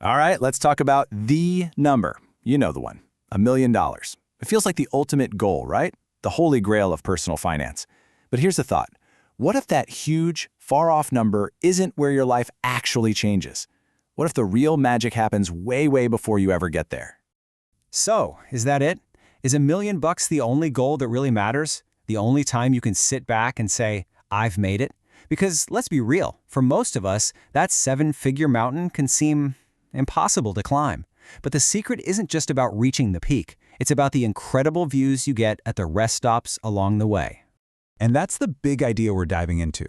All right, let's talk about the number. You know the one, $1 million. It feels like the ultimate goal, right? The holy grail of personal finance. But here's the thought. What if that huge, far-off number isn't where your life actually changes? What if the real magic happens way, way before you ever get there? So, is that it? Is $1 million the only goal that really matters? The only time you can sit back and say, I've made it? Because let's be real, for most of us, that seven-figure mountain can seem impossible to climb. But the secret isn't just about reaching the peak. It's about the incredible views you get at the rest stops along the way. And that's the big idea we're diving into.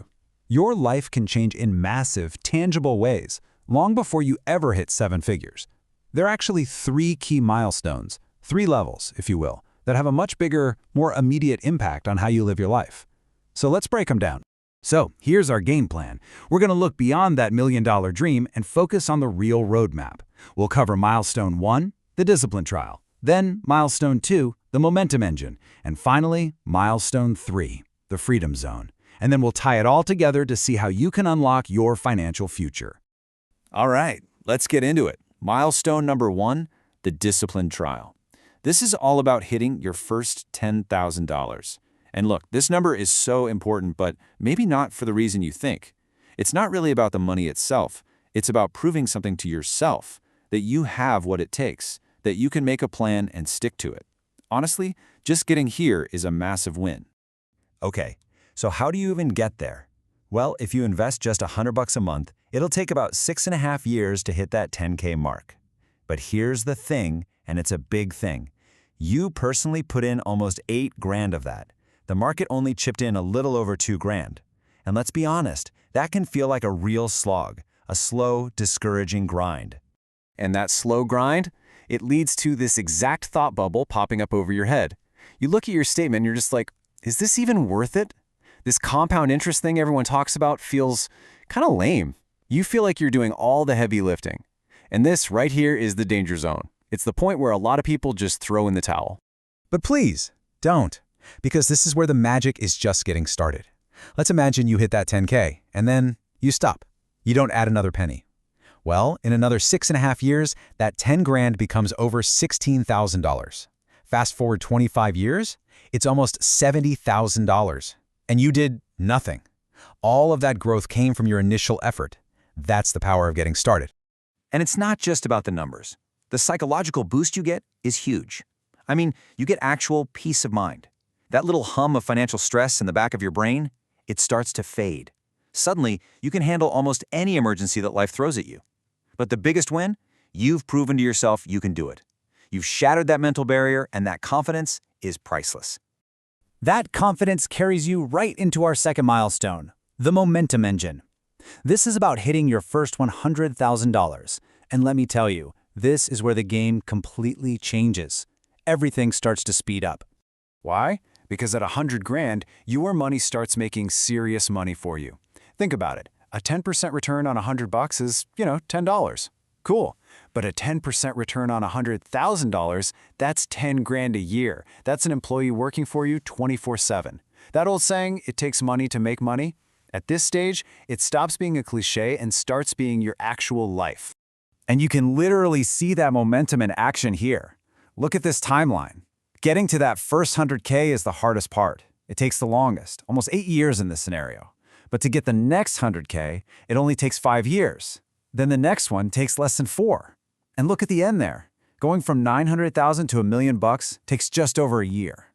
Your life can change in massive, tangible ways, long before you ever hit seven figures. There are actually three key milestones, three levels, if you will, that have a much bigger, more immediate impact on how you live your life. So let's break them down. So here's our game plan. We're going to look beyond that $1 million dream and focus on the real roadmap. We'll cover milestone 1, the discipline trial, then milestone 2, the momentum engine, and finally, milestone 3, the freedom zone. And then we'll tie it all together to see how you can unlock your financial future. All right, let's get into it. Milestone number 1, the discipline trial. This is all about hitting your first $10,000. And look, this number is so important, but maybe not for the reason you think. It's not really about the money itself. It's about proving something to yourself, that you have what it takes, that you can make a plan and stick to it. Honestly, just getting here is a massive win. Okay, so how do you even get there? Well, if you invest just $100 a month, it'll take about 6.5 years to hit that 10K mark. But here's the thing, and it's a big thing. You personally put in almost $8,000 of that. The market only chipped in a little over $2,000. And let's be honest, that can feel like a real slog, a slow, discouraging grind. And that slow grind, it leads to this exact thought bubble popping up over your head. You look at your statement and you're just like, is this even worth it? This compound interest thing everyone talks about feels kind of lame. You feel like you're doing all the heavy lifting. And this right here is the danger zone. It's the point where a lot of people just throw in the towel. But please, don't, because this is where the magic is just getting started. Let's imagine you hit that 10K, and then you stop. You don't add another penny. Well, in another 6.5 years, that $10,000 becomes over $16,000. Fast forward 25 years, it's almost $70,000. And you did nothing. All of that growth came from your initial effort. That's the power of getting started. And it's not just about the numbers. The psychological boost you get is huge. I mean, you get actual peace of mind. That little hum of financial stress in the back of your brain, it starts to fade. Suddenly, you can handle almost any emergency that life throws at you. But the biggest win? You've proven to yourself you can do it. You've shattered that mental barrier, and that confidence is priceless. That confidence carries you right into our second milestone, the momentum engine. This is about hitting your first $100,000. And let me tell you, this is where the game completely changes. Everything starts to speed up. Why? Because at $100,000, your money starts making serious money for you. Think about it. A 10% return on $100 is, $10. Cool. But a 10% return on $100,000, that's $10,000 a year. That's an employee working for you 24/7. That old saying, it takes money to make money? At this stage, it stops being a cliche and starts being your actual life. And you can literally see that momentum in action here. Look at this timeline. Getting to that first 100K is the hardest part. It takes the longest, almost 8 years in this scenario. But to get the next 100K, it only takes 5 years. Then the next one takes less than 4. And look at the end there. Going from $900,000 to $1 million takes just over a year.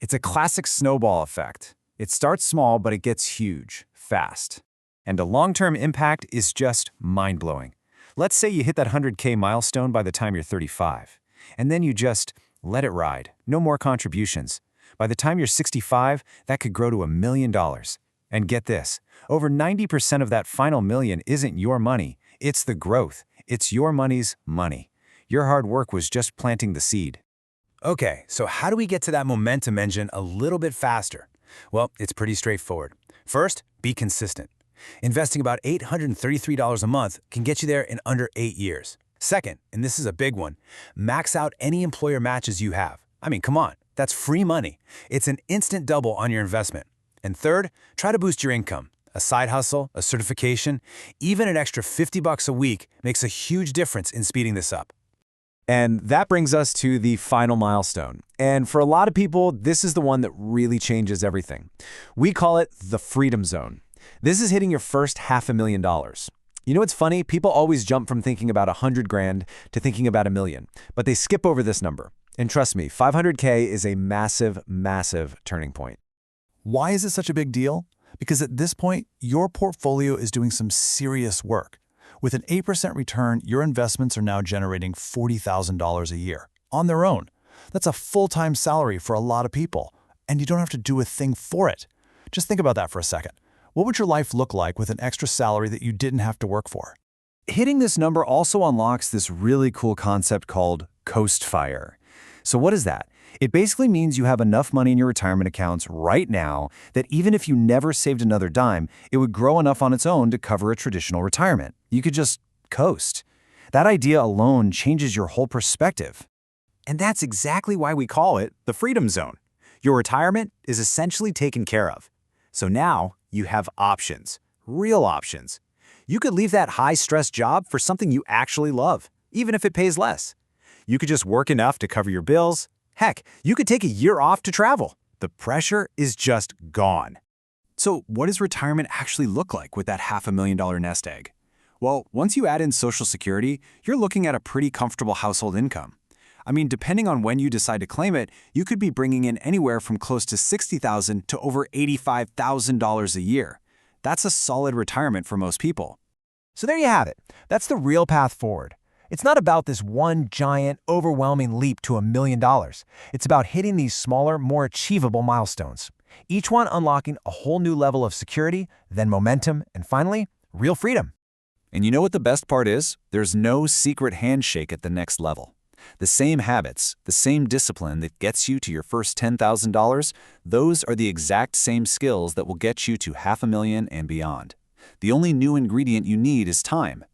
It's a classic snowball effect. It starts small, but it gets huge, fast. And the long-term impact is just mind-blowing. Let's say you hit that 100K milestone by the time you're 35. And then you just let it ride. No more contributions. By the time you're 65, that could grow to $1 million. And get this, over 90% of that final million isn't your money. It's the growth. It's your money's money. Your hard work was just planting the seed. Okay, so how do we get to that momentum engine a little bit faster? Well, it's pretty straightforward. First, be consistent. Investing about $833 a month can get you there in under 8 years. Second, and this is a big one, max out any employer matches you have. I mean, come on, that's free money. It's an instant double on your investment. And third, try to boost your income. a side hustle, a certification, even an extra $50 a week makes a huge difference in speeding this up. And that brings us to the final milestone. And for a lot of people, this is the one that really changes everything. We call it the freedom zone. This is hitting your first $500,000. You know what's funny? People always jump from thinking about 100 grand to thinking about $1 million, but they skip over this number. And trust me, 500K is a massive, massive turning point. Why is it such a big deal? Because at this point, your portfolio is doing some serious work. With an 8% return, your investments are now generating $40,000 a year on their own. That's a full-time salary for a lot of people, and you don't have to do a thing for it. Just think about that for a second. What would your life look like with an extra salary that you didn't have to work for? Hitting this number also unlocks this really cool concept called coast fire. So what is that? It basically means you have enough money in your retirement accounts right now that even if you never saved another dime, it would grow enough on its own to cover a traditional retirement. You could just coast. That idea alone changes your whole perspective. And that's exactly why we call it the freedom zone. Your retirement is essentially taken care of. So now you have options, real options. You could leave that high-stress job for something you actually love, even if it pays less. You could just work enough to cover your bills. Heck, you could take a year off to travel. The pressure is just gone. So what does retirement actually look like with that $500,000 nest egg? Well, once you add in Social Security, you're looking at a pretty comfortable household income. I mean, depending on when you decide to claim it, you could be bringing in anywhere from close to $60,000 to over $85,000 a year. That's a solid retirement for most people. So there you have it. That's the real path forward. It's not about this one giant, overwhelming leap to $1 million. It's about hitting these smaller, more achievable milestones, each one unlocking a whole new level of security, then momentum, and finally, real freedom. And you know what the best part is? There's no secret handshake at the next level. The same habits, the same discipline that gets you to your first $10,000, those are the exact same skills that will get you to $500,000 and beyond. The only new ingredient you need is time.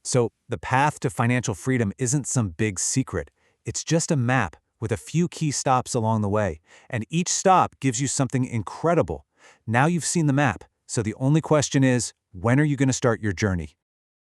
So the path to financial freedom isn't some big secret. It's just a map with a few key stops along the way. And each stop gives you something incredible. Now you've seen the map. So the only question is, when are you going to start your journey?